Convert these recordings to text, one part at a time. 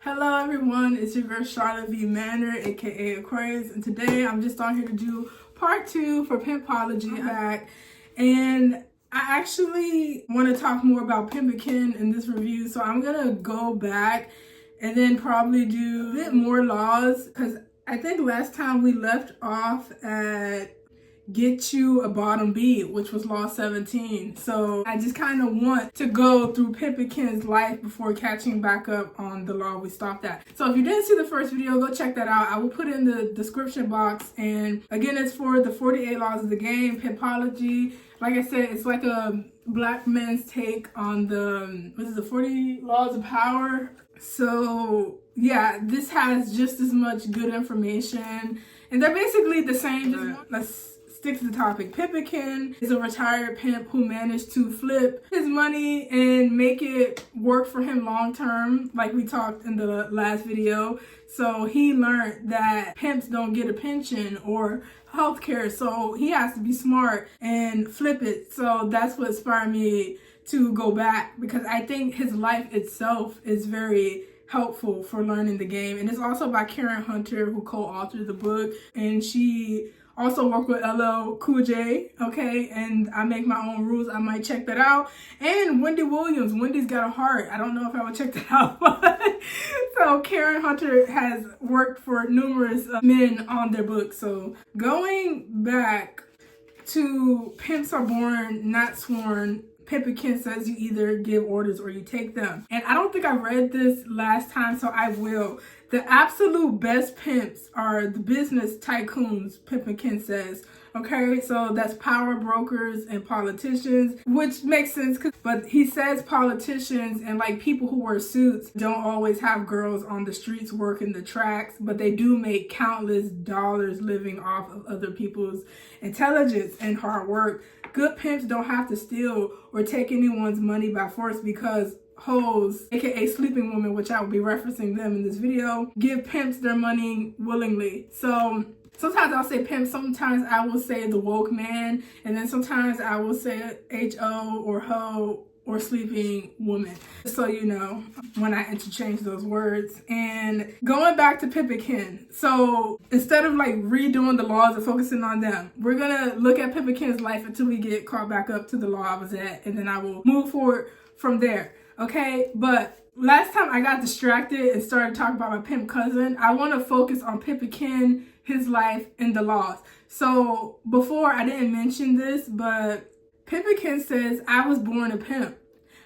Hello everyone, it's your girl Charlotte V. Manor, aka Aquarius, and today I'm just on here to do part 2 for Pimpology. Back, and I actually want to talk more about Pimpin in this review, so I'm gonna go back and then probably do a bit more laws, because I think last time we left off at Get You a Bottom Beat, which was Law 17. So I just kind of want to go through Pimpin's life before catching back up on the law we stopped at. So if you didn't see the first video, go check that out. I will put it in the description box. And again, it's for the 48 laws of the game, Pimpology. Like I said, it's like a black man's take on the 40 laws of power. So yeah, this has just as much good information. And they're basically the same. Let's stick to the topic. Pimpin is a retired pimp who managed to flip his money and make it work for him long term, like we talked in the last video. So he learned that pimps don't get a pension or healthcare, so he has to be smart and flip it. So that's what inspired me to go back, because I think his life itself is very helpful for learning the game. And it's also by Karen Hunter, who co-authored the book, and she also work with LL Cool J, okay? And I make my own rules. I might check that out. And Wendy Williams. Wendy's got a heart. I don't know if I would check that out. So Karen Hunter has worked for numerous men on their book. So going back to Pimps Are Born, Not Sworn, Pimpin says you either give orders or you take them. And I don't think I read this last time, so I will. The absolute best pimps are the business tycoons, Pimpin says. Okay, so that's power brokers and politicians, which makes sense, but he says politicians and like people who wear suits don't always have girls on the streets working the tracks, but they do make countless dollars living off of other people's intelligence and hard work. Good pimps don't have to steal or take anyone's money by force, because hoes, aka sleeping women, which I will be referencing them in this video, give pimps their money willingly. So sometimes I'll say pimp, sometimes I will say the woke man, and then sometimes I will say HO or hoe or sleeping woman, just so you know when I interchange those words. And going back to Pimpin, so instead of like redoing the laws and focusing on them, we're gonna look at Pimpin's life until we get caught back up to the law I was at, and then I will move forward from there. Okay, but last time I got distracted and started talking about my pimp cousin. I want to focus on Pimpin, his life, and the laws. So before, I didn't mention this, but Pimpin says, I was born a pimp.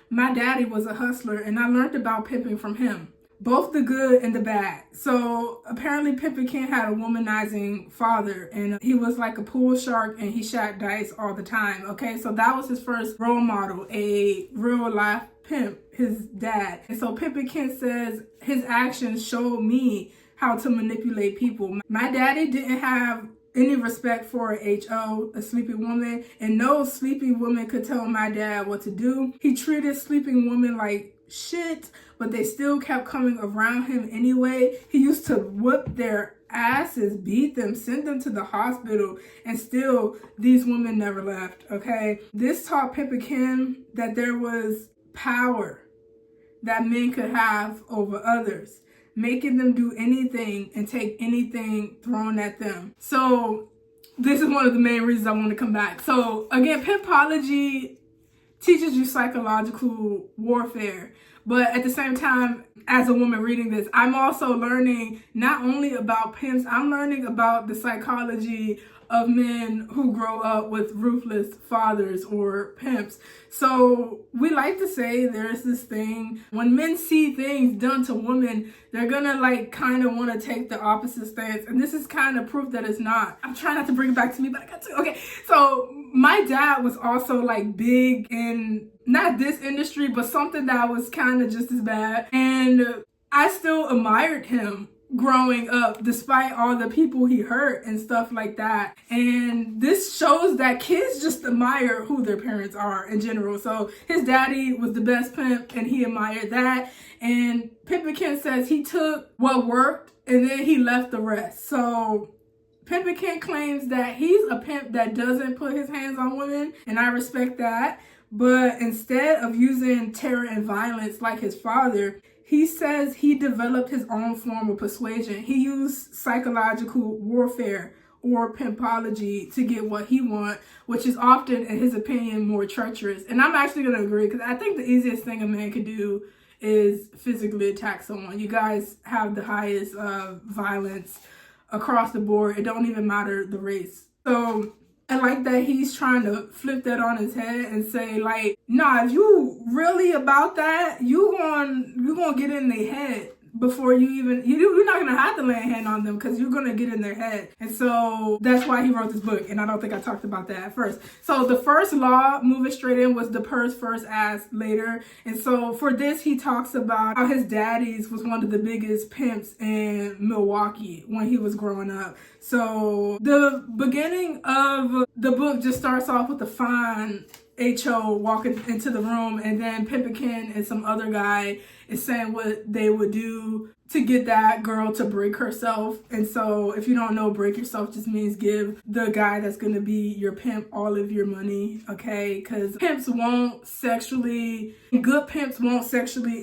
My daddy was a hustler, and I learned about pimping from him, both the good and the bad. So apparently Pimpin had a womanizing father, and he was like a pool shark, and he shot dice all the time. Okay, so that was his first role model, a real life pimp, his dad. And so Pimpin says his actions showed me how to manipulate people. My daddy didn't have any respect for a HO, a sleeping woman, and no sleeping woman could tell my dad what to do. He treated sleeping women like shit, but they still kept coming around him anyway. He used to whip their asses, beat them, send them to the hospital, and still these women never left. Okay, this taught Pimpin that there was power that men could have over others, making them do anything and take anything thrown at them. So this is one of the main reasons I want to come back. So again, Pimpology teaches you psychological warfare, but at the same time, as a woman reading this, I'm also learning not only about pimps, I'm learning about the psychology of men who grow up with ruthless fathers or pimps. So we like to say there's this thing, when men see things done to women, they're gonna like kind of want to take the opposite stance. And this is kind of proof that it's not. I'm trying not to bring it back to me, but I got to. Okay, so my dad was also like big in not this industry, but something that was kind of just as bad. And I still admired him growing up, despite all the people he hurt and stuff like that. And this shows that kids just admire who their parents are in general. So his daddy was the best pimp, and he admired that. And Pimpin says he took what worked and then he left the rest. So Pimpin claims that he's a pimp that doesn't put his hands on women, and I respect that. But instead of using terror and violence like his father, He says he developed his own form of persuasion. He used psychological warfare or pimpology to get what he wants, which is often, in his opinion, more treacherous. And I'm actually going to agree, because I think the easiest thing a man could do is physically attack someone. You guys have the highest violence across the board. It don't even matter the race. So I like that he's trying to flip that on his head and say, like, nah, if you really about that, you gonna get in their head before you're not gonna have to lay a hand on them, because you're gonna get in their head. And so that's why he wrote this book, and I don't think I talked about that at first. So the first law, moving straight in, was the purse first, ask later. And so for this, he talks about how his daddy's was one of the biggest pimps in Milwaukee when he was growing up. So the beginning of the book just starts off with a fine H.O. walking into the room, and then Pimpin and some other guy is saying what they would do to get that girl to break herself. And so if you don't know, break yourself just means give the guy that's going to be your pimp all of your money, okay? Because good pimps won't sexually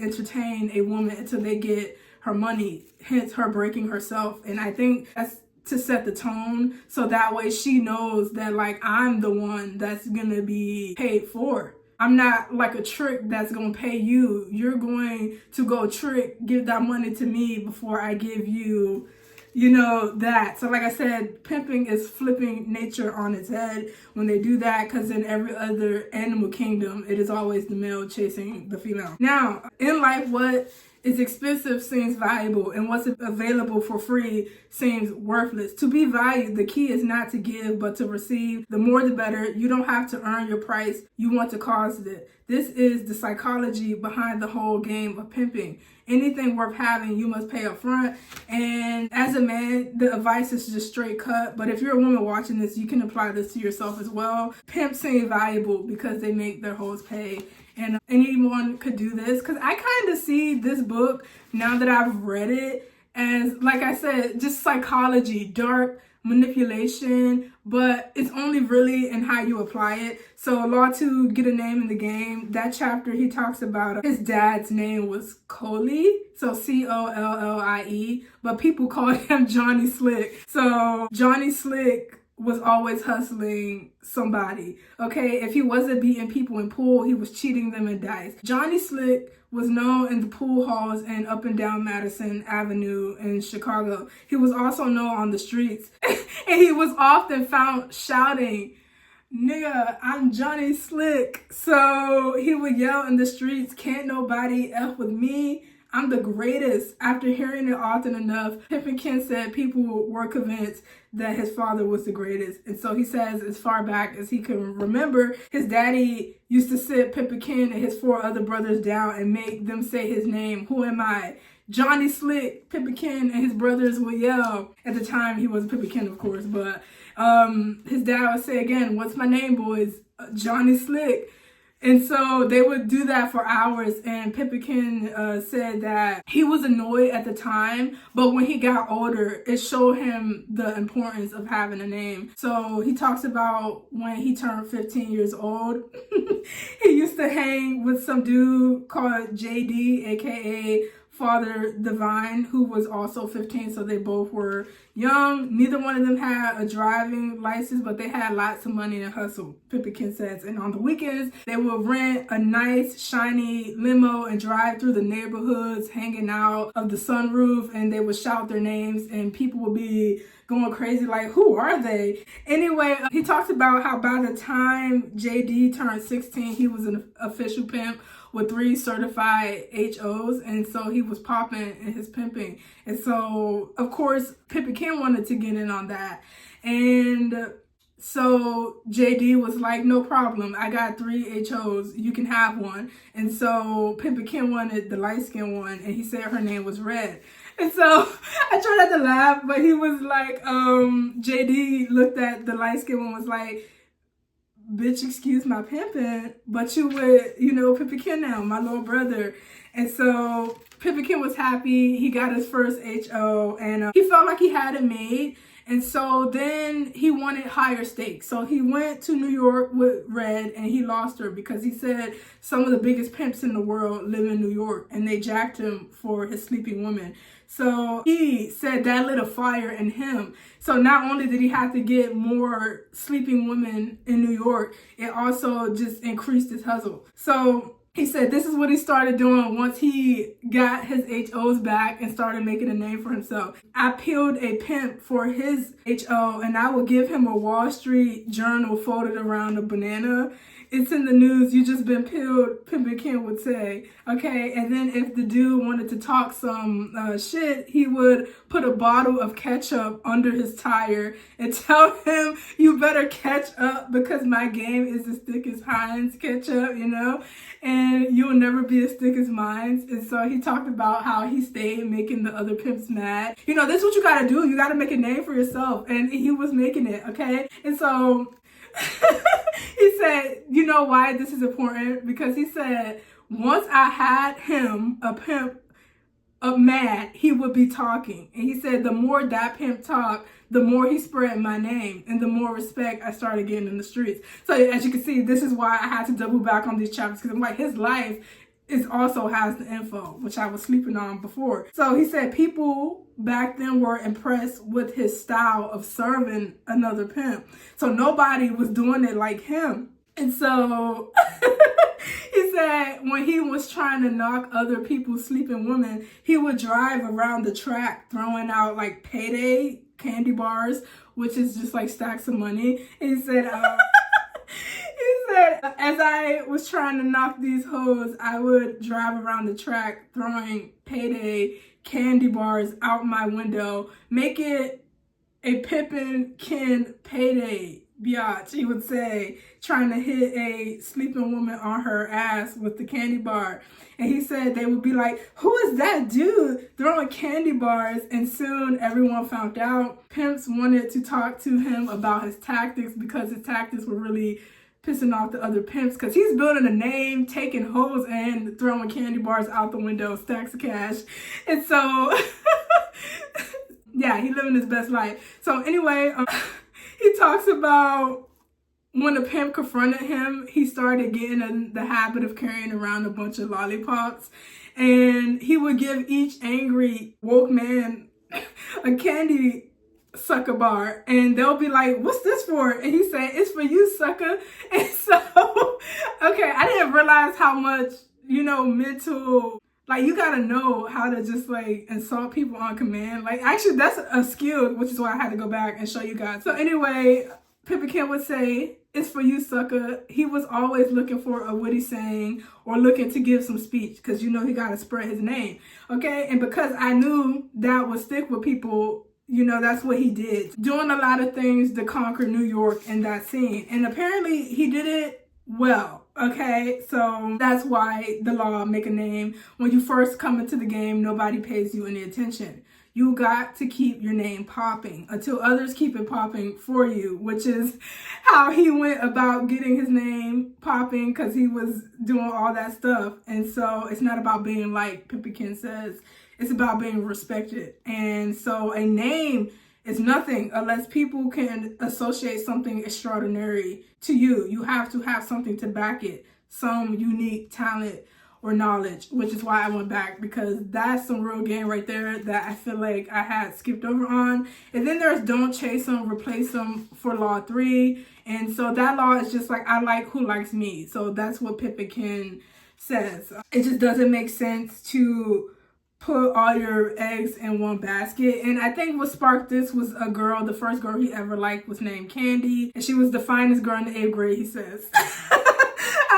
entertain a woman until they get her money, hence her breaking herself. And I think that's to set the tone, so that way she knows that, like, I'm the one that's gonna be paid for. I'm not like a trick that's gonna pay you. You're going to go give that money to me before I give you, that. So like I said, pimping is flipping nature on its head when they do that, because in every other animal kingdom, it is always the male chasing the female. Now, in life, what is expensive seems valuable, and what's available for free seems worthless. To be valued, the key is not to give, but to receive. The more the better. You don't have to earn your price. You want to cause it. This is the psychology behind the whole game of pimping. Anything worth having, you must pay up front. And as a man, the advice is just straight cut. But if you're a woman watching this, you can apply this to yourself as well. Pimps seem valuable because they make their hoes pay. And anyone could do this, because I kind of see this book, now that I've read it, as, like I said, just psychology, dark manipulation, but it's only really in how you apply it. So law to get a name in the game, that chapter he talks about his dad's name was Collie, so Collie, but people called him Johnny Slick. So Johnny Slick was always hustling somebody, okay? If he wasn't beating people in pool, he was cheating them in dice. Johnny Slick was known in the pool halls and up and down Madison Avenue in Chicago. He was also known on the streets, and he was often found shouting, "Nigga, I'm Johnny Slick." So he would yell in the streets, "Can't nobody F with me. I'm the greatest." After hearing it often enough, Pimpin said people were convinced that his father was the greatest. And so he says, as far back as he can remember, his daddy used to sit Pimpin and his 4 other brothers down and make them say his name. "Who am I? Johnny Slick." Pimpin and his brothers would yell. At the time, he wasn't Pimpin, of course, but his dad would say again, "What's my name, boys? Johnny Slick." And so they would do that for hours, and Pimpin said that he was annoyed at the time, but when he got older, it showed him the importance of having a name. So he talks about when he turned 15 years old, he used to hang with some dude called JD, aka Father Divine, who was also 15, so they both were young. Neither one of them had a driving license, but they had lots of money and hustle, Pimpin says. And on the weekends, they would rent a nice, shiny limo and drive through the neighborhoods, hanging out of the sunroof, and they would shout their names, and people would be going crazy like, who are they? Anyway, he talks about how by the time JD turned 16, he was an official pimp with 3 certified HOs, and so he was popping in his pimping. And so, of course, Pimpin wanted to get in on that. And so JD was like, "No problem, I got 3 HOs, you can have one." And so Pimpin wanted the light-skinned one, and he said her name was Red. And so I tried not to laugh, but he was like, JD looked at the light-skinned one, was like, "Bitch, excuse my pimpin', but you would, Pimpin now, my little brother." And so Pimpin was happy. He got his first HO, and he felt like he had it made. And so then he wanted higher stakes. So he went to New York with Red and he lost her because he said some of the biggest pimps in the world live in New York and they jacked him for his sleeping women. So he said that lit a fire in him. So not only did he have to get more sleeping women in New York, it also just increased his hustle. So he said this is what he started doing once he got his HOs back and started making a name for himself. I peeled a pimp for his HO and I will give him a Wall Street Journal folded around a banana. It's in the news, you just been peeled, Pimpin would say, okay? And then if the dude wanted to talk some shit, he would put a bottle of ketchup under his tire and tell him, you better catch up because my game is as thick as Heinz ketchup, you know? And you'll never be as thick as mine. And so he talked about how he stayed making the other pimps mad. You know, this is what you gotta do. You gotta make a name for yourself. And he was making it, okay? And so he said, you know why this is important? Because he said, once I had him, a pimp, mad, he would be talking. And he said, the more that pimp talked, the more he spread my name and the more respect I started getting in the streets. So as you can see, this is why I had to double back on these chapters because I'm like, his life also has the info, which I was sleeping on before. So he said people back then were impressed with his style of serving another pimp. So nobody was doing it like him. And so he said when he was trying to knock other people's sleeping women, he would drive around the track throwing out like payday candy bars, which is just like stacks of money. And he said, as I was trying to knock these hoes, I would drive around the track throwing payday candy bars out my window. Make it a Pimpin payday, biatch, he would say, trying to hit a sleeping woman on her ass with the candy bar. And he said they would be like, who is that dude throwing candy bars? And soon everyone found out. Pimps wanted to talk to him about his tactics because his tactics were really pissing off the other pimps because he's building a name, taking hoes and throwing candy bars out the window, stacks of cash. And so, yeah, he living his best life. So anyway, he talks about when the pimp confronted him, he started getting in the habit of carrying around a bunch of lollipops. And he would give each angry woke man a candy sucker bar, and they'll be like, what's this for? And he said, it's for you, sucker. And so, okay, I didn't realize how much, you know, mental, like, you gotta know how to just like insult people on command. Like, actually that's a skill, which is why I had to go back and show you guys. So anyway, Pimpin would say, it's for you, sucker. He was always looking for a witty saying or looking to give some speech because, you know, he got to spread his name. Okay. And because I knew that would stick with people, you know, that's what he did. Doing a lot of things to conquer New York in that scene. And apparently he did it well. Okay. So that's why the law make a name. When you first come into the game, nobody pays you any attention. You got to keep your name popping until others keep it popping for you, which is how he went about getting his name popping because he was doing all that stuff. And so it's not about being like Pimpin says, it's about being respected. And so a name is nothing unless people can associate something extraordinary to you. You have to have something to back it, some unique talent or knowledge, which is why I went back because that's some real game right there that I feel like I had skipped over on. And then there's don't chase them, replace them for law 3. And so that law is just like, I like who likes me. So that's what Pimpin says. It just doesn't make sense to put all your eggs in one basket. And I think what sparked this was a girl, the first girl he ever liked was named Candy. And she was the finest girl in the 8th grade, he says.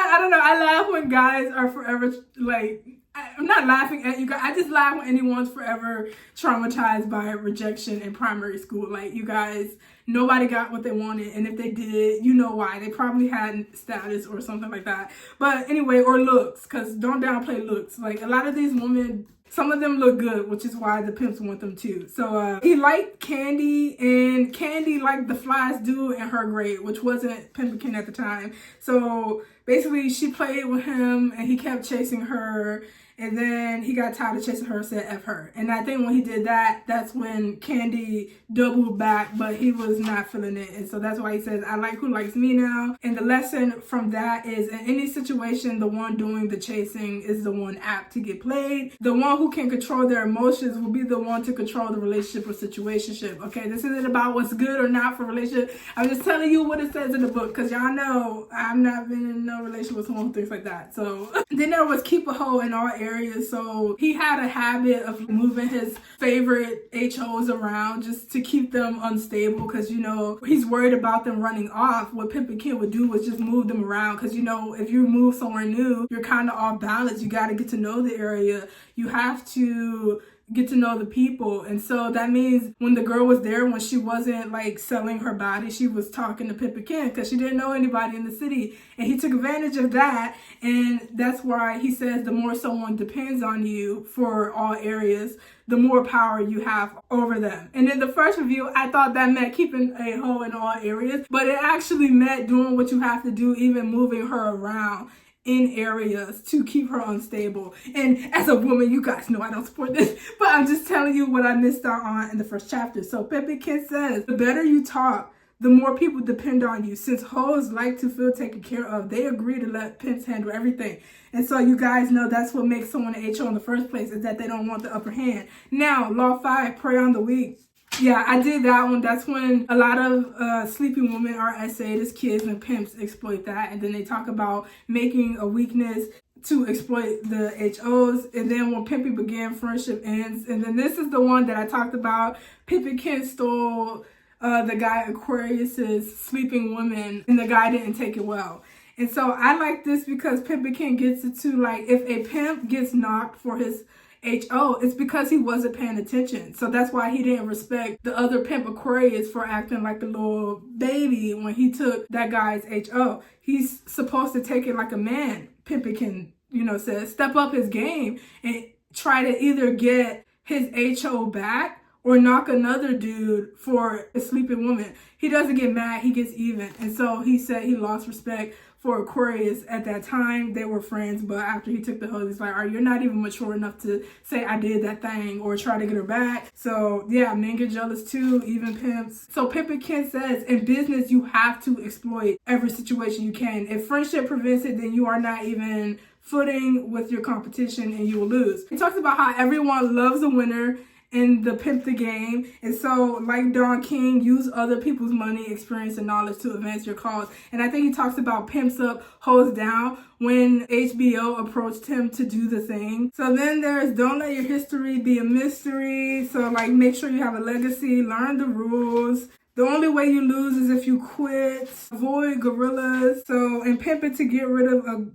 I don't know, I laugh when guys are forever, like, I'm not laughing at you guys, I just laugh when anyone's forever traumatized by rejection in primary school. Like, you guys, nobody got what they wanted, and if they did, you know why. They probably had status or something like that. But anyway, or looks, because don't downplay looks. Like, a lot of these women, some of them look good, which is why the pimps want them too. So he liked Candy, and Candy liked the flyest dude in her grade, which wasn't Pimpin at the time. So basically she played with him and he kept chasing her. And then he got tired of chasing her and said F her. And I think when he did that, that's when Candy doubled back, but he was not feeling it. And so that's why he says, I like who likes me now. And the lesson from that is, in any situation, the one doing the chasing is the one apt to get played. The one who can control their emotions will be the one to control the relationship or situationship. Okay, this isn't about what's good or not for relationship. I'm just telling you what it says in the book, because y'all know I've not been in no relationship with someone who thinks like that. So then there was keep a hoe in all areas. So he had a habit of moving his favorite HOs around just to keep them unstable, because you know he's worried about them running off. What Pimp and Kid would do was just move them around, because you know if you move somewhere new, you're kind of off balance. You got to get to know the area. You have to get to know the people. And so that means when the girl was there, when she wasn't like selling her body, she was talking to Pimp and Ken because she didn't know anybody in the city, and he took advantage of that. And that's why he says the more someone depends on you for all areas, the more power you have over them. And in the first review, I thought that meant keeping a hoe in all areas, but it actually meant doing what you have to do, even moving her around in areas to keep her unstable. And as a woman, you guys know I don't support this, but I'm just telling you what I missed out on in the first chapter. So Pimpin' Kid says, the better you talk, the more people depend on you. Since hoes like to feel taken care of, they agree to let pimps handle everything. And so you guys know that's what makes someone an HO in the first place, is that they don't want the upper hand. Now, Law 5, prey on the weak. Yeah, I did that one. That's when a lot of sleeping women are essayed as kids, and pimps exploit that. And then they talk about making a weakness to exploit the HOs. And then when pimping began, friendship ends. And then this is the one that I talked about. Pimpin' Kid stole the guy Aquarius's sleeping woman, and the guy didn't take it well. And so I like this because Pimpin' Kid gets it to, like, if a pimp gets knocked for his HO, it's because he wasn't paying attention. So that's why he didn't respect the other pimp Aquarius for acting like a little baby when he took that guy's HO. He's supposed to take it like a man. Pimpin' Kid, you know, says step up his game and try to either get his HO back or knock another dude for a sleeping woman. He doesn't get mad, he gets even. And so he said he lost respect for Aquarius at that time. They were friends, but after he took the hoe, he's like, you're not even mature enough to say I did that thing or try to get her back. So yeah, men get jealous too, even pimps. So Pimpin' Kid says, in business, you have to exploit every situation you can. If friendship prevents it, then you are not even footing with your competition and you will lose. He talks about how everyone loves a winner in the pimp the game. And so, like Don King, use other people's money, experience, and knowledge to advance your cause. And I think he talks about pimps up, hoes down, when HBO approached him to do the thing. So then there's don't let your history be a mystery. So like, make sure you have a legacy, learn the rules. The only way you lose is if you quit. Avoid gorillas. So, and pimping to get rid of a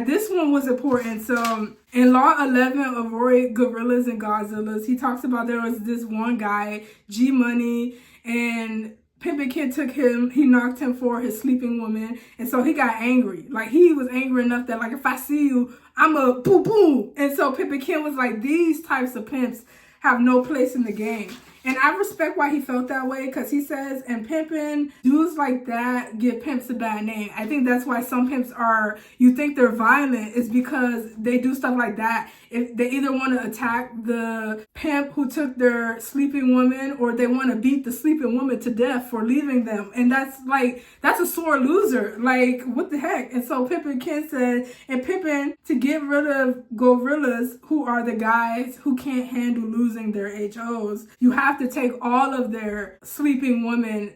this one was important. So in Law 11, avoid gorillas and Godzillas, he talks about there was this one guy, G Money, and Pimpin' Kid took him, he knocked him for his sleeping woman. And so he got angry. Like, he was angry enough that, like, if I see you, I'm a boom boom. And so Pimpin' Kid was like, these types of pimps have no place in the game. And I respect why he felt that way, because he says, and pimping, dudes like that give pimps a bad name. I think that's why some pimps are, you think they're violent, is because they do stuff like that. If they either want to attack the pimp who took their sleeping woman, or they want to beat the sleeping woman to death for leaving them. And that's like, that's a sore loser. Like, what the heck? And so Pimpin' Kid said, and Pimpin, to get rid of gorillas, who are the guys who can't handle losing their HOs, you have to take all of their sleeping women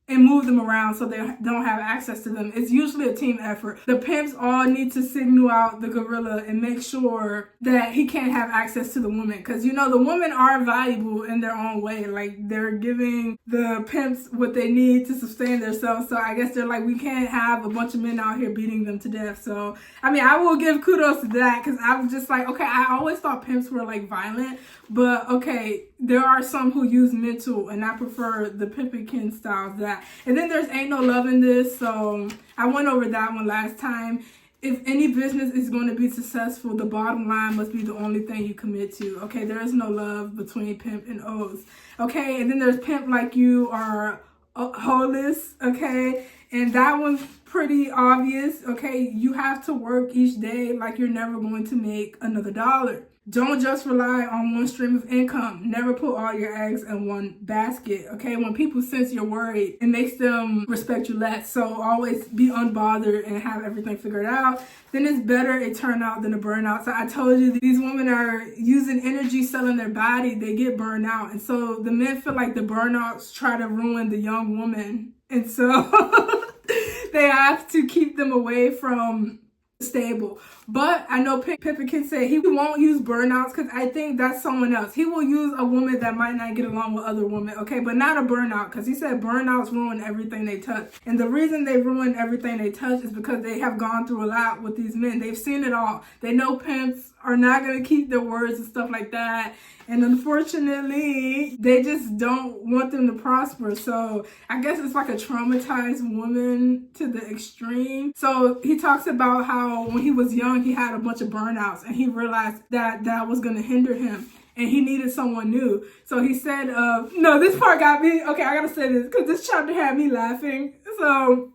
and move them around so they don't have access to them. It's usually a team effort. The pimps all need to signal out the gorilla and make sure that he can't have access to the woman. Because, you know, the women are valuable in their own way. Like, they're giving the pimps what they need to sustain themselves. So I guess they're like, we can't have a bunch of men out here beating them to death. So, I mean, I will give kudos to that, because I was just like, okay, I always thought pimps were like violent. But okay, there are some who use mental, and I prefer the Pimpin' Kid style of that. And then there's Ain't No Love in This, so I went over that one last time. If any business is going to be successful, the bottom line must be the only thing you commit to. Okay, there is no love between pimp and O's. Okay, and then there's pimp like you are holeless. Okay, And that one's pretty obvious, okay? You have to work each day like you're never going to make another dollar. Don't just rely on one stream of income. Never put all your eggs in one basket, okay? When people sense you're worried, it makes them respect you less. So always be unbothered and have everything figured out. Then it's better a turnout than a burnout. So I told you, these women are using energy, selling their body. They get burned out. And so the men feel like the burnouts try to ruin the young woman. And so they have to keep them away from stable. But I know Pimpin said he won't use burnouts because I think that's someone else. He will use a woman that might not get along with other women, okay? But not a burnout, because he said burnouts ruin everything they touch. And the reason they ruin everything they touch is because they have gone through a lot with these men. They've seen it all. They know pimps are not going to keep their words and stuff like that. And unfortunately, they just don't want them to prosper. So I guess it's like a traumatized woman to the extreme. So he talks about how when he was young, he had a bunch of burnouts and he realized that that was going to hinder him. And he needed someone new. So he said, no, this part got me. Okay, I got to say this because this chapter had me laughing. So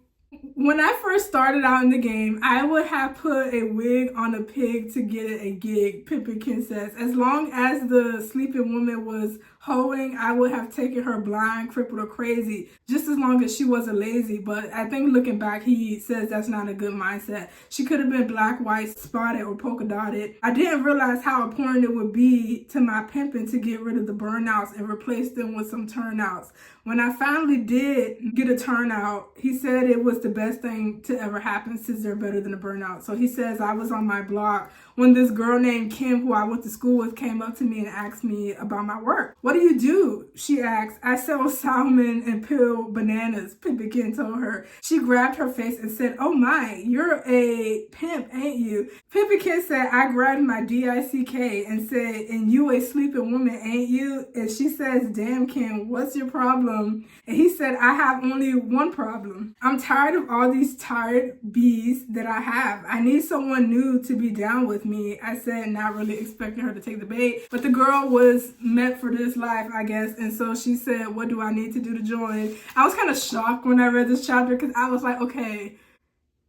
when I first started out in the game, I would have put a wig on a pig to get a gig, Pimpin says. As long as the sleeping woman was hoeing, I would have taken her blind, crippled, or crazy, just as long as she wasn't lazy. But I think looking back, he says that's not a good mindset. She could have been black, white, spotted, or polka dotted. I didn't realize how important it would be to my pimping to get rid of the burnouts and replace them with some turnouts. When I finally did get a turnout, he said it was the best thing to ever happen since they're better than a burnout. So he says, I was on my block when this girl named Kim, who I went to school with, came up to me and asked me about my work. What do you do? She asked. I sell salmon and peel bananas, Pimpin told her. She grabbed her face and said, oh my, you're a pimp, ain't you? Pimpin said, I grabbed my DICK and said, and you a sleeping woman, ain't you? And she says, damn Kim, what's your problem? And he said, I have only one problem. I'm tired of all these tired bees that I have. I need someone new to be down with me. I said, not really expecting her to take the bait, but the girl was meant for this life, I guess. And so she said, what do I need to do to join? I was kind of shocked when I read this chapter because I was like, okay,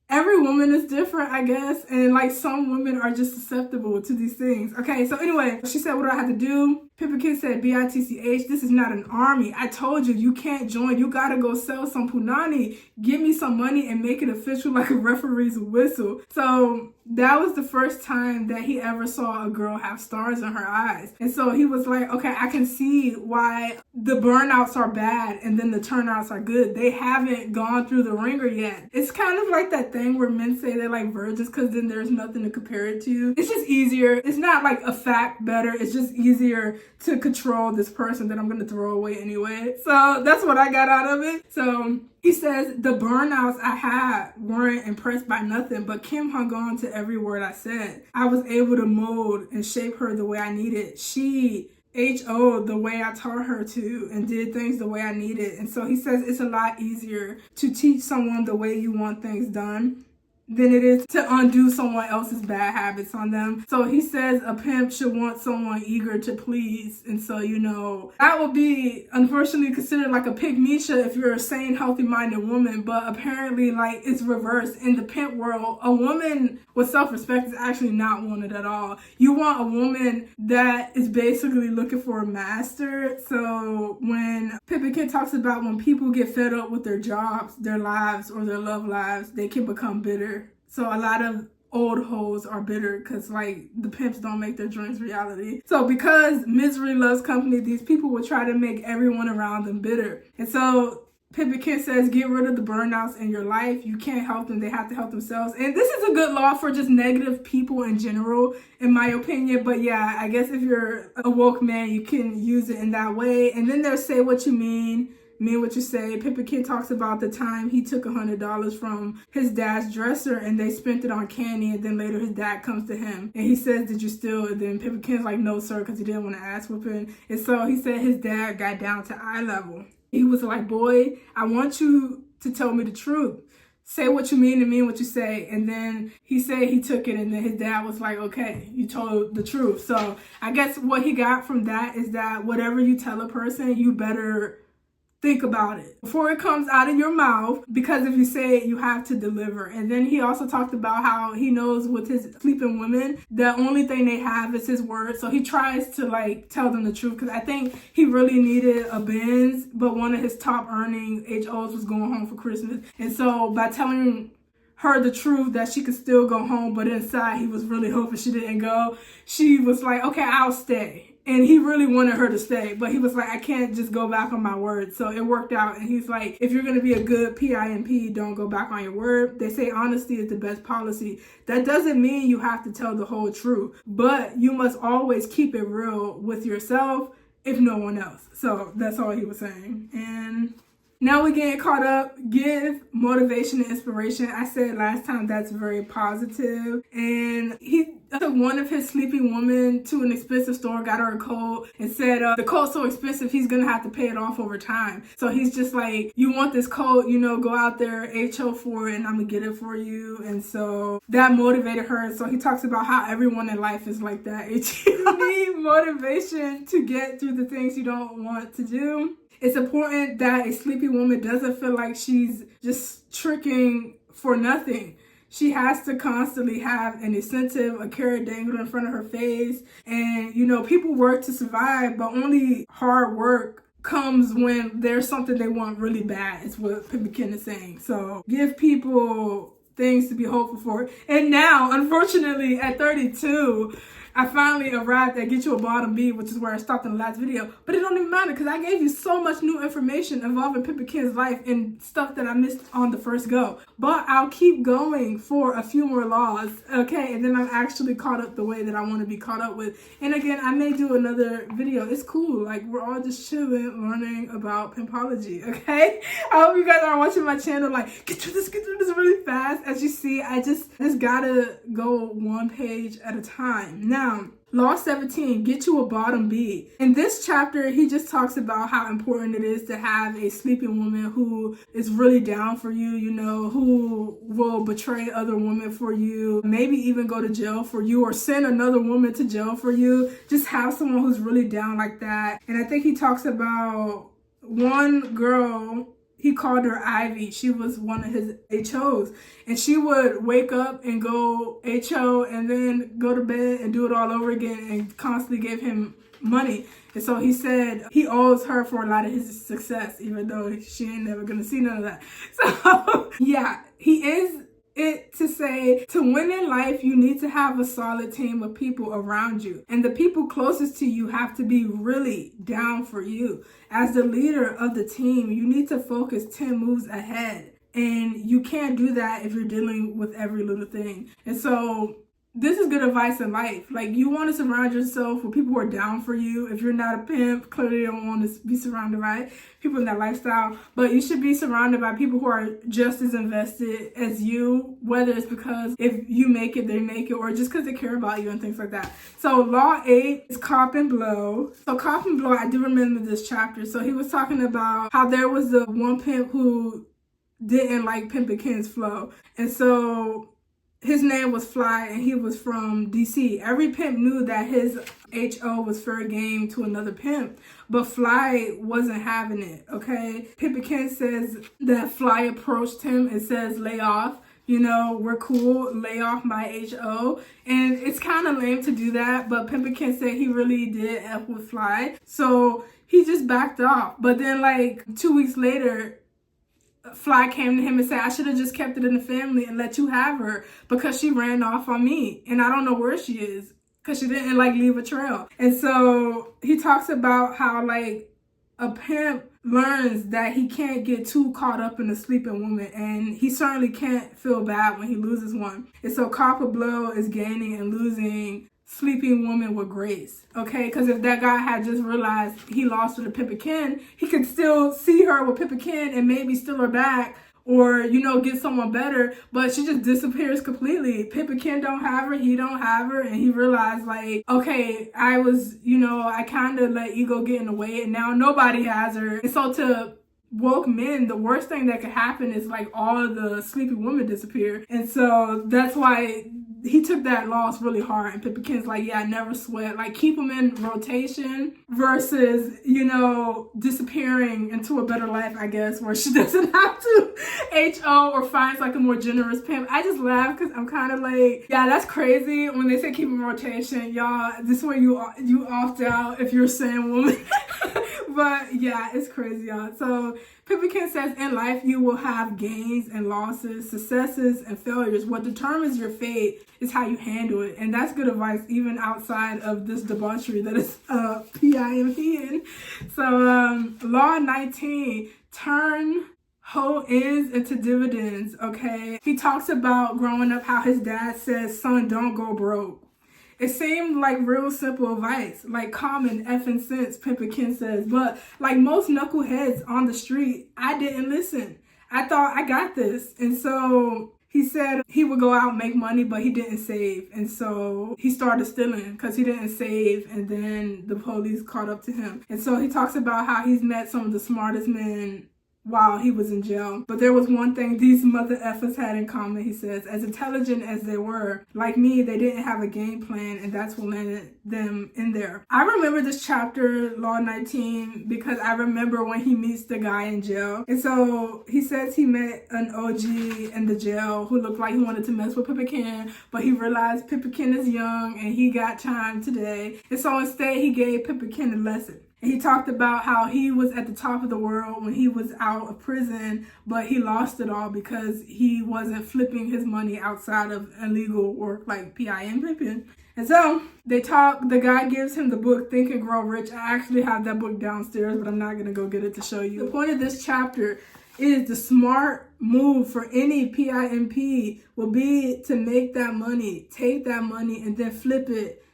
every woman is different, I guess. And like some women are just susceptible to these things. Okay, so anyway, she said, what do I have to do? Pimpin said, BITCH, this is not an army. I told you, you can't join. You gotta go sell some punani. Give me some money and make it official like a referee's whistle. So that was the first time that he ever saw a girl have stars in her eyes. And so he was like, okay, I can see why the burnouts are bad and then the turnouts are good. They haven't gone through the ringer yet. It's kind of like that thing where men say they're like virgins because then there's nothing to compare it to. It's just easier. It's not like a fact better. It's just easier to control this person that I'm going to throw away anyway. So that's what I got out of it. So he says, the burnouts I had weren't impressed by nothing, but Kim hung on to every word I said. I was able to mold and shape her the way I needed. She HO'd the way I taught her to and did things the way I needed. And so he says it's a lot easier to teach someone the way you want things done than it is to undo someone else's bad habits on them. So he says a pimp should want someone eager to please. And so, you know, that would be unfortunately considered like a pygmisha if you're a sane, healthy-minded woman. But apparently, like, it's reversed. In the pimp world, a woman with self-respect is actually not wanted at all. You want a woman that is basically looking for a master. So when Pimpin talks about when people get fed up with their jobs, their lives, or their love lives, they can become bitter. So a lot of old hoes are bitter because like the pimps don't make their dreams reality. So because misery loves company, these people will try to make everyone around them bitter. And so Pimpin says, get rid of the burnouts in your life. You can't help them. They have to help themselves. And this is a good law for just negative people in general, in my opinion. But yeah, I guess if you're a woke man, you can use it in that way. And then there's say what you mean what you say. Pimpin talks about the time he took $100 from his dad's dresser and they spent it on candy, and then later his dad comes to him and he says, did you steal it? Then Pimpin's like, no sir, because he didn't want to ass whooping. And so he said his dad got down to eye level. He was like, boy, I want you to tell me the truth. Say what you mean and mean what you say. And then he said he took it, and then his dad was like, okay, you told the truth. So I guess what he got from that is that whatever you tell a person, you better think about it before it comes out of your mouth, because if you say it, you have to deliver. And then he also talked about how he knows with his sleeping women, the only thing they have is his word. So he tries to like tell them the truth, because I think he really needed a Benz, but one of his top earning HOs was going home for Christmas. And so by telling her the truth that she could still go home, but inside he was really hoping she didn't go, she was like, okay, I'll stay. And he really wanted her to stay, but he was like, I can't just go back on my word. So it worked out. And he's like, if you're going to be a good PIMP, don't go back on your word. They say honesty is the best policy. That doesn't mean you have to tell the whole truth, but you must always keep it real with yourself, if no one else. So that's all he was saying. And now we're getting caught up. Give motivation and inspiration. I said last time that's very positive. And he took one of his sleeping women to an expensive store, got her a coat, and said, the coat's so expensive, he's gonna have to pay it off over time. So he's just like, you want this coat, you know, go out there, HO for it, and I'm gonna get it for you. And so that motivated her. So he talks about how everyone in life is like that. You need motivation to get through the things you don't want to do. It's important that a sleepy woman doesn't feel like she's just tricking for nothing. She has to constantly have an incentive, a carrot dangled in front of her face. And, you know, people work to survive, but only hard work comes when there's something they want really bad, is what Pimpin is saying. So give people things to be hopeful for. And now, unfortunately, at 32, I finally arrived at Get You a Bottom B, which is where I stopped in the last video. But it don't even matter, because I gave you so much new information involving Pimpin's life and stuff that I missed on the first go. But I'll keep going for a few more laws, okay? And then I'm actually caught up the way that I want to be caught up with. And again, I may do another video. It's cool. Like, we're all just chilling, learning about Pimpology, okay? I hope you guys are watching my channel. Like, get through this really fast. As you see, I just gotta go one page at a time. Now, Law 17, get you a bottom B. In this chapter, he just talks about how important it is to have a sleeping woman who is really down for you, you know, who will betray other women for you, maybe even go to jail for you or send another woman to jail for you. Just have someone who's really down like that. And I think he talks about one girl, he called her Ivy. She was one of his HOs. And she would wake up and go HO and then go to bed and do it all over again and constantly gave him money. And so he said he owes her for a lot of his success, even though she ain't never gonna see none of that. So yeah, he is it to say, to win in life, you need to have a solid team of people around you. And the people closest to you have to be really down for you. As the leader of the team, you need to focus 10 moves ahead. And you can't do that if you're dealing with every little thing. And so this is good advice in life. Like, you want to surround yourself with people who are down for you. If you're not a pimp, clearly you don't want to be surrounded by people in that lifestyle. But you should be surrounded by people who are just as invested as you, whether it's because if you make it, they make it, or just because they care about you and things like that. So Law 8 is cop and blow. So cop and blow, I do remember this chapter. So he was talking about how there was the one pimp who didn't like Pimpin's flow. And so his name was Fly, and he was from DC. Every pimp knew that his HO was fair game to another pimp, but Fly wasn't having it, okay? Pimpin says that Fly approached him and says, lay off. You know, we're cool, lay off my HO. And it's kind of lame to do that, but Pimpin said he really did F with Fly. So he just backed off. But then like 2 weeks later, Fly came to him and said, I should have just kept it in the family and let you have her because she ran off on me. And I don't know where she is because she didn't like leave a trail. And so he talks about how like a pimp learns that he can't get too caught up in a sleeping woman, and he certainly can't feel bad when he loses one. And so copper blow is gaining and losing sleeping woman with grace, okay? Because if that guy had just realized he lost with a Pimpin, he could still see her with Pimpin and maybe steal her back, or, you know, get someone better, but she just disappears completely. Pimpin don't have her, he don't have her, and he realized like, okay, I was, you know, I kind of let ego get in the way, and now nobody has her. And so to woke men, the worst thing that could happen is like all the sleepy women disappear. And so that's why he took that loss really hard, and Pimpin's like, yeah, never sweat. Like, keep him in rotation versus, you know, disappearing into a better life, I guess, where she doesn't have to HO or finds like a more generous pimp. I just laugh because I'm kind of like, yeah, that's crazy. When they say keep in rotation, y'all, this is where you opt out if you're a sane woman. But yeah, it's crazy, y'all. So Pimpin says, in life, you will have gains and losses, successes and failures. What determines your fate is how you handle it. And that's good advice, even outside of this debauchery that is PIMPin. So law 19, turn whole ends into dividends, okay? He talks about growing up, how his dad says, son, don't go broke. It seemed like real simple advice, like common effing sense, Pimpin says. But like most knuckleheads on the street, I didn't listen. I thought, I got this. And so he said he would go out and make money, but he didn't save. And so he started stealing because he didn't save. And then the police caught up to him. And so he talks about how he's met some of the smartest men while he was in jail. But there was one thing these mother effers had in common, he says. As intelligent as they were, like me, they didn't have a game plan, and that's what landed them in there. I remember this chapter, Law 19, because I remember when he meets the guy in jail. And so he says he met an OG in the jail who looked like he wanted to mess with Pimpin, but he realized Pimpin is young and he got time today. And so instead he gave Pimpin a lesson. And he talked about how he was at the top of the world when he was out of prison, but he lost it all because he wasn't flipping his money outside of illegal work like Pimpin. And so they talk, the guy gives him the book, Think and Grow Rich. I actually have that book downstairs, but I'm not going to go get it to show you. The point of this chapter is the smart move for any PIMP will be to make that money, take that money, and then flip it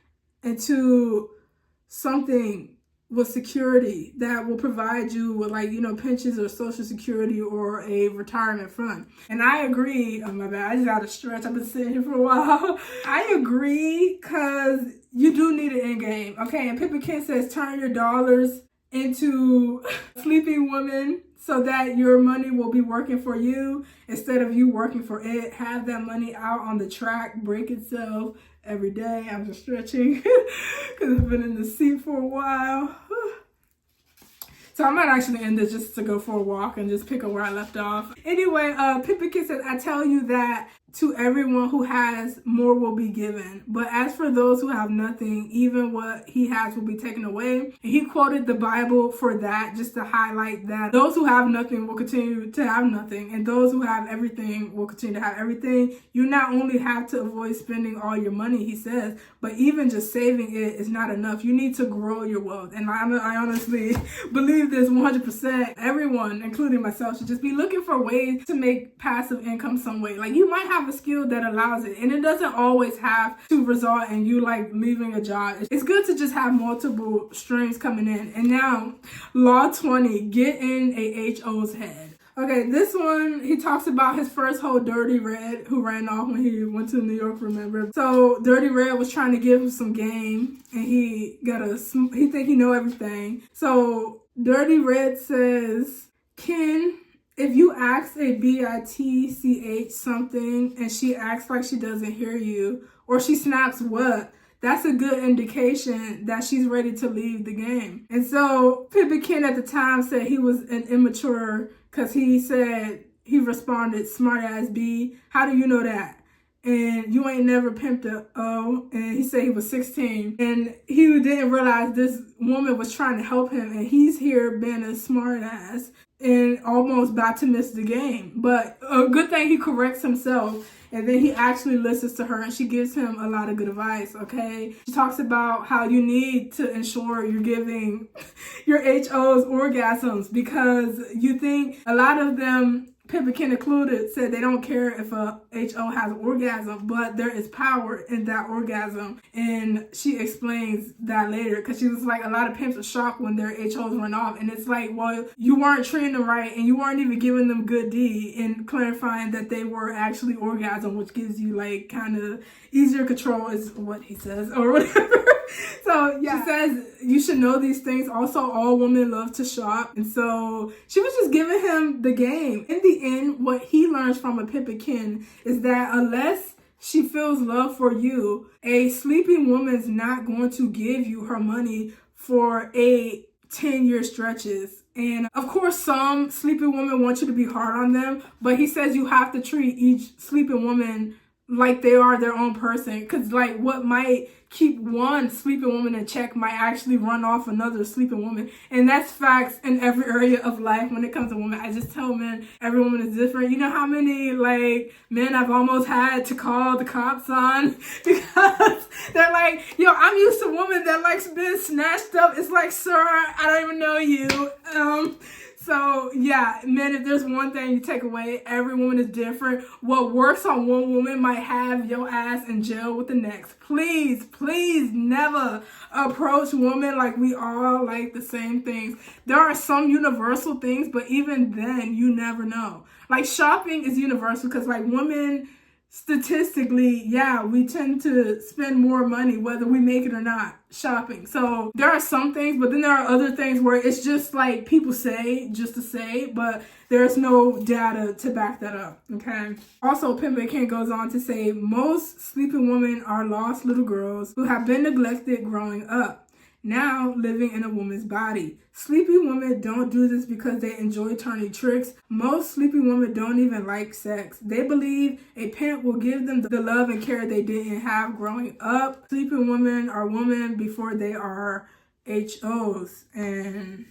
into something with security that will provide you with, like, you know, pensions or social security or a retirement fund. And I agree. Oh my bad, I just gotta stretch. I've been sitting here for a while. I agree, because you do need an end game. Okay, and Pimpin says turn your dollars into sleeping women so that your money will be working for you instead of you working for it. Have that money out on the track, break itself every day. I'm just stretching because I've been in the seat for a while. So I might actually end this just to go for a walk and just pick up where I left off. Anyway, Pimpin says, I tell you that to everyone who has, more will be given. But as for those who have nothing, even what he has will be taken away. And he quoted the Bible for that, just to highlight that those who have nothing will continue to have nothing. And those who have everything will continue to have everything. You not only have to avoid spending all your money, he says, but even just saving it is not enough. You need to grow your wealth. And I honestly believe this 100%. Everyone, including myself, should just be looking for ways to make passive income some way. Like, you might have a skill that allows it, and it doesn't always have to result in you like leaving a job. It's good to just have multiple streams coming in. And now, Law 20, get in a HO's head. Okay, this one, he talks about his first whole Dirty Red, who ran off when he went to New York, remember? So Dirty Red was trying to give him some game, and he think he know everything. So Dirty Red says, Ken, if you ask a bitch something and she acts like she doesn't hear you, or she snaps what, that's a good indication that she's ready to leave the game. And so Pimpin at the time said he was an immature, because he said, he responded, smart ass B, how do you know that? And you ain't never pimped a O. And he said he was 16. And he didn't realize this woman was trying to help him. And he's here being a smart ass and almost about to miss the game. But a good thing he corrects himself. And then he actually listens to her and she gives him a lot of good advice, okay? She talks about how you need to ensure you're giving your HOs orgasms, because you think a lot of them, Pimpin included, said they don't care if a HO has an orgasm, but there is power in that orgasm. And she explains that later, because she was like, a lot of pimps are shocked when their HOs run off. And it's like, well, you weren't treating them right and you weren't even giving them good D, and clarifying that they were actually orgasm, which gives you like kind of easier control, is what he says, or whatever. So yeah, she says you should know these things. Also, all women love to shop. And so she was just giving him the game. In the end, what he learns from a Pimpin is that unless she feels love for you. A sleeping woman's not going to give you her money for 10-year stretches. And of course, some sleeping women want you to be hard on them, but he says you have to treat each sleeping woman like they are their own person. Because like what might keep one sleeping woman in check might actually run off another sleeping woman. And that's facts in every area of life when it comes to women. I just tell men every woman is different. You know how many like men I've almost had to call the cops on because they're like, yo, I'm used to women that likes being snatched up. It's like, sir, I don't even know you. So yeah, men, if there's one thing you take away, every woman is different. What works on one woman might have your ass in jail with the next. Please, please never approach women like we all like the same things. There are some universal things, but even then, you never know. Like shopping is universal because like women, statistically, yeah, we tend to spend more money whether we make it or not shopping. So there are some things, but then there are other things where it's just like people say just to say, but there's no data to back that up, okay? Also, Pimpin goes on to say, most sleeping women are lost little girls who have been neglected growing up, now living in a woman's body. Sleepy women don't do this because they enjoy turning tricks. Most sleepy women don't even like sex. They believe a pimp will give them the love and care they didn't have growing up. Sleeping women are women before they are HOs. And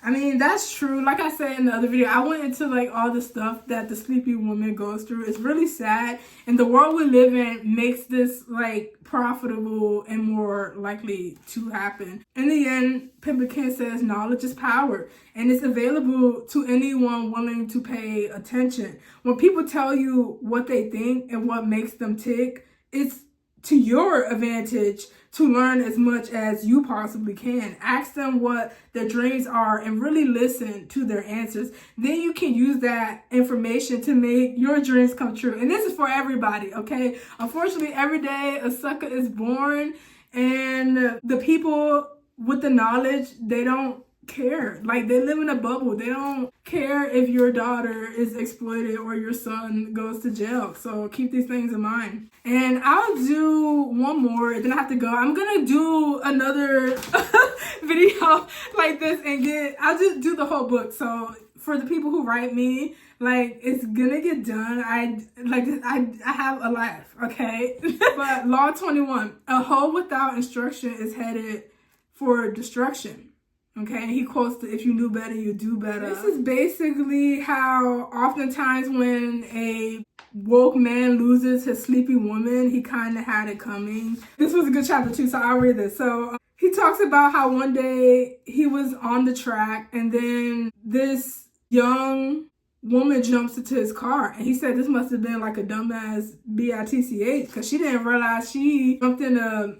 I mean, that's true. Like I said in the other video, I went into like all the stuff that the sleepy woman goes through. It's really sad. And the world we live in makes this like profitable and more likely to happen. In the end, Pimpin says knowledge is power and it's available to anyone willing to pay attention. When people tell you what they think and what makes them tick, it's to your advantage to learn as much as you possibly can. Ask them what their dreams are and really listen to their answers. Then you can use that information to make your dreams come true. And this is for everybody, okay? Unfortunately, every day a sucker is born and the people with the knowledge, they don't care. Like they live in a bubble. They don't care if your daughter is exploited or your son goes to jail. So keep these things in mind. And I'll do one more, then I have to go. I'm gonna do another video like this and I'll just do the whole book. So for the people who write me, like it's gonna get done. I have a life, okay? But Law 21, a hoe without instruction is headed for destruction. Okay, and he quotes the, if you knew better, you do better. This is basically how oftentimes when a woke man loses his sleepy woman, he kind of had it coming. This was a good chapter too, so I'll read this. So he talks about how one day he was on the track and then this young woman jumps into his car, and he said this must have been like a dumbass bitch because she didn't realize she jumped in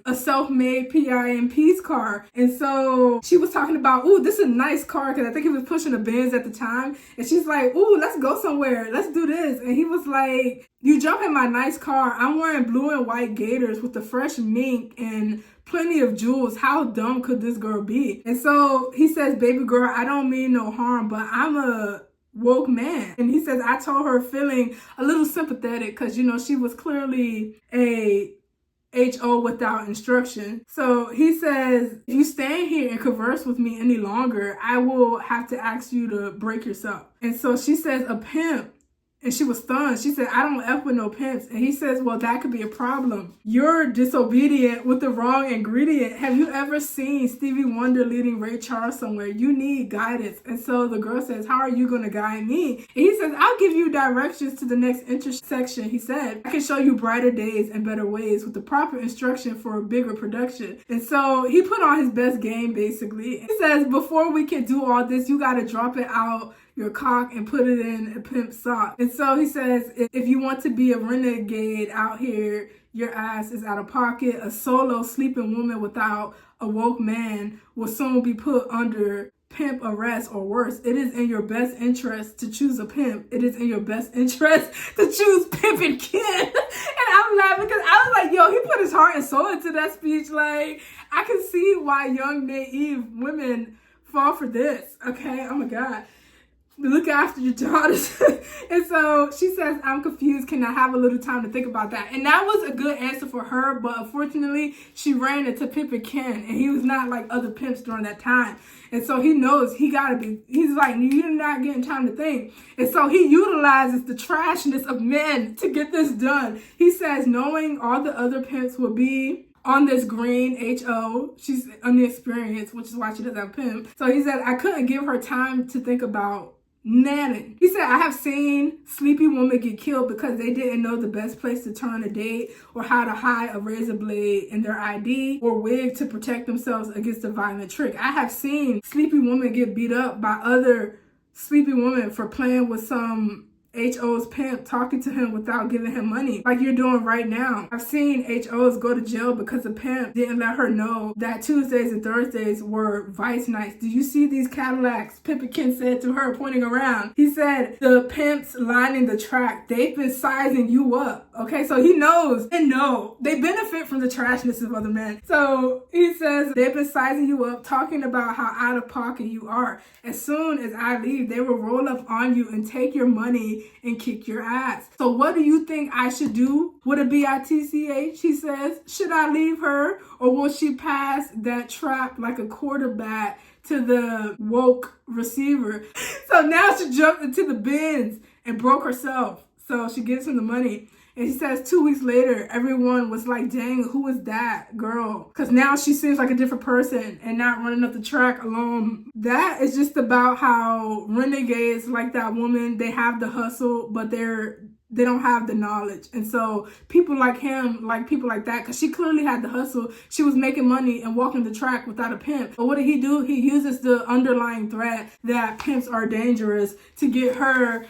a self-made Pimp's car. And so she was talking about, ooh, this is a nice car, because I think he was pushing a Benz at the time, and she's like, ooh, let's go somewhere, let's do this. And he was like, you jump in my nice car, I'm wearing blue and white gaiters with the fresh mink and plenty of jewels. How dumb could this girl be? And so he says, baby girl, I don't mean no harm, but I'm a woke man. And he says, I told her feeling a little sympathetic because, you know, she was clearly a HO without instruction. So he says, if you stand here and converse with me any longer, I will have to ask you to break yourself. And so she says, a pimp. And she was stunned. She said, I don't F with no pimps. And he says, well, that could be a problem. You're disobedient with the wrong ingredient. Have you ever seen Stevie Wonder leading Ray Charles somewhere? You need guidance. And so the girl says, how are you going to guide me? And he says, I'll give you directions to the next intersection. He said, I can show you brighter days and better ways with the proper instruction for a bigger production. And so he put on his best game, basically. He says, before we can do all this, you got to drop it out your cock and put it in a pimp sock. And so he says, if you want to be a renegade out here, your ass is out of pocket. A solo sleeping woman without a woke man will soon be put under pimp arrest or worse. It is in your best interest to choose a pimp. It is in your best interest to choose Pimpin Kid. And I'm laughing because I was like, yo, he put his heart and soul into that speech. Like, I can see why young, naive women fall for this. Okay, oh my God. look after your daughters. And so she says, I'm confused. Can I have a little time to think about that? And that was a good answer for her. But unfortunately, she ran into Pimpin, and he was not like other pimps during that time. And so he knows he's like, you're not getting time to think. And so he utilizes the trashness of men to get this done. He says, knowing all the other pimps will be on this green HO, she's inexperienced, which is why she doesn't have pimp. So he said, I couldn't give her time to think about nanning. He said, I have seen sleepy women get killed because they didn't know the best place to turn a date or how to hide a razor blade in their ID or wig to protect themselves against a violent trick. I have seen sleepy women get beat up by other sleepy women for playing with some HO's pimp, talking to him without giving him money, like you're doing right now. I've seen HO's go to jail because the pimp didn't let her know that Tuesdays and Thursdays were vice nights. Do you see these Cadillacs? Pimpin said to her, pointing around. He said, the pimps lining the track, they've been sizing you up. Okay, so he knows and know they benefit from the trashness of other men. So he says, they've been sizing you up, talking about how out of pocket you are. As soon as I leave, they will roll up on you and take your money and kick your ass. So what do you think I should do with a bitch? He says, should I leave her, or will she pass that trap like a quarterback to the woke receiver? So now she jumped into the bins and broke herself. So she gives him the money. And he says 2 weeks later, everyone was like, dang, who is that girl? Because now she seems like a different person and not running up the track alone. That is just about how renegades like that woman, they have the hustle, but they don't have the knowledge. And so people like him, like people like that, because she clearly had the hustle. She was making money and walking the track without a pimp. But what did he do? He uses the underlying threat that pimps are dangerous to get her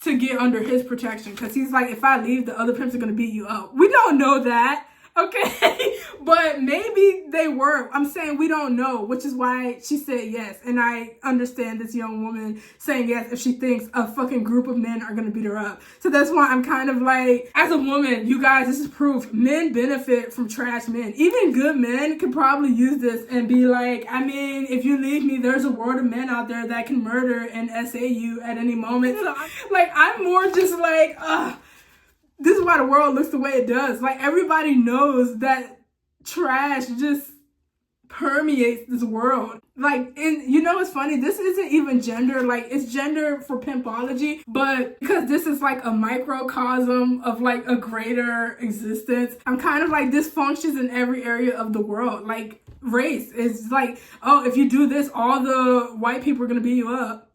to get under his protection, because he's like, if I leave, the other pimps are gonna beat you up. We don't know that, okay? But maybe they were. I'm saying we don't know, which is why she said yes. And I understand this young woman saying yes if she thinks a fucking group of men are gonna beat her up. So that's why I'm kind of like, as a woman, you guys, this is proof. Men benefit from trash men. Even good men could probably use this and be like, I mean, if you leave me, there's a world of men out there that can murder and SA you at any moment. So, like, I'm more just like, this is why the world looks the way it does. Like, everybody knows that trash just permeates this world. Like, and you know what's funny? This isn't even gender. Like, it's gender for Pimpology, but because this is like a microcosm of like a greater existence, I'm kind of like, this functions in every area of the world. Like, race is like, oh, if you do this, all the white people are gonna beat you up.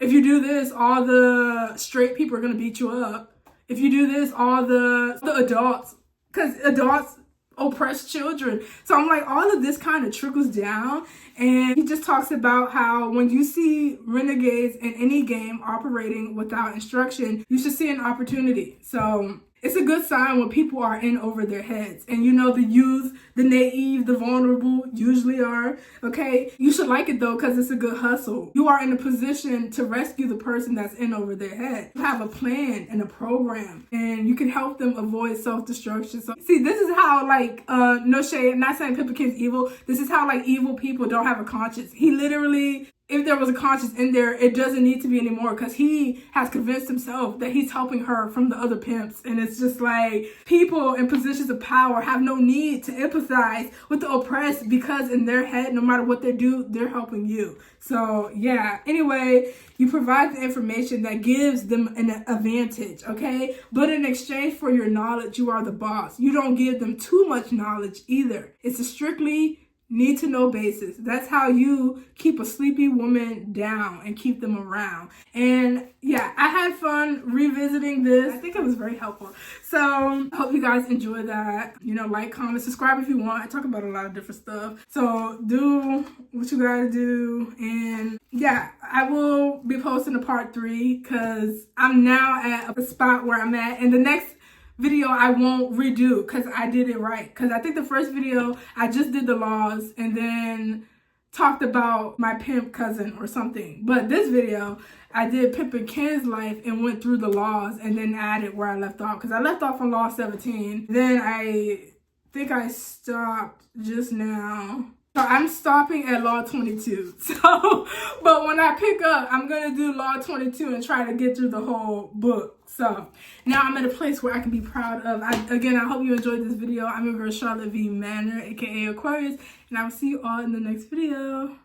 If you do this, all the straight people are gonna beat you up. If you do this, all the adults, because adults oppress children. So I'm like, all of this kind of trickles down. And he just talks about how when you see renegades in any game operating without instruction, you should see an opportunity. So it's a good sign when people are in over their heads. And you know, the youth, the naive, the vulnerable usually are, okay? You should like it though, because it's a good hustle. You are in a position to rescue the person that's in over their head. You have a plan and a program, and you can help them avoid self-destruction. So see, this is how, like, no shade, I'm not saying Pimpin's evil. This is how, like, evil people don't have a conscience. He literally, if there was a conscience in there, it doesn't need to be anymore, because he has convinced himself that he's helping her from the other pimps. And it's just like, people in positions of power have no need to empathize with the oppressed, because in their head, no matter what they do, they're helping you. So yeah, anyway, you provide the information that gives them an advantage, okay? But in exchange for your knowledge, you are the boss. You don't give them too much knowledge either. It's a strictly need to know basis. That's how you keep a sleepy woman down and keep them around. And yeah, I had fun revisiting this. I think it was very helpful. So I hope you guys enjoy that. You know, like, comment, subscribe if you want. I talk about a lot of different stuff. So do what you gotta do. And yeah, I will be posting a part 3, because I'm now at a spot where I'm at. And the next video I won't redo, because I did it right. Because I think the first video I just did the laws and then talked about my pimp cousin or something. But this video I did Pimpin's life and went through the laws and then added where I left off, because I left off on law 17. Then I think I stopped just now So I'm stopping at law 22. So, but when I pick up, I'm going to do law 22 and try to get through the whole book. So now I'm at a place where I can be proud of. Again, I hope you enjoyed this video. I'm your girl, Charlotte V. Manor, aka Aquarius, and I will see you all in the next video.